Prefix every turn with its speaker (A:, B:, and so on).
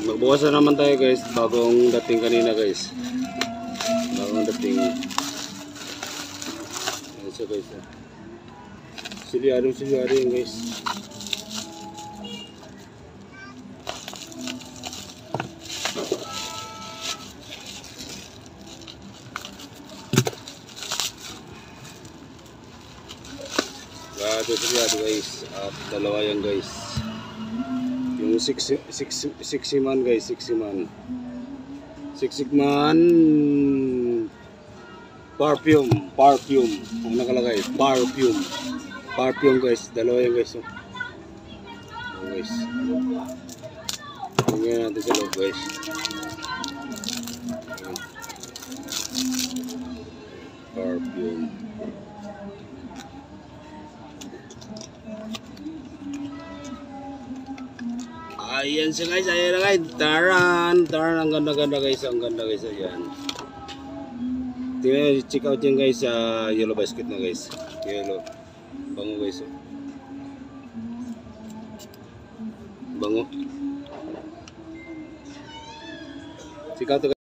A: Magbukas na naman tayo guys, bagong dating kanina guys. Bagong dating. Ayan siya guys. Silyadong yun guys. Silyado guys. At dalawa yan guys. Yung 60 man guys, 60 man. 60 man perfume ang nakalagay, perfume guys, dalawa yan guys. Oh guys. Tingnan natin sa loob guys. Perfume. Ayan siya guys, ayan na guys, taran, ang ganda guys, ayan. Tingnan, check out yan guys sa yellow basket na guys, yellow, bango guys, bango, check out guys.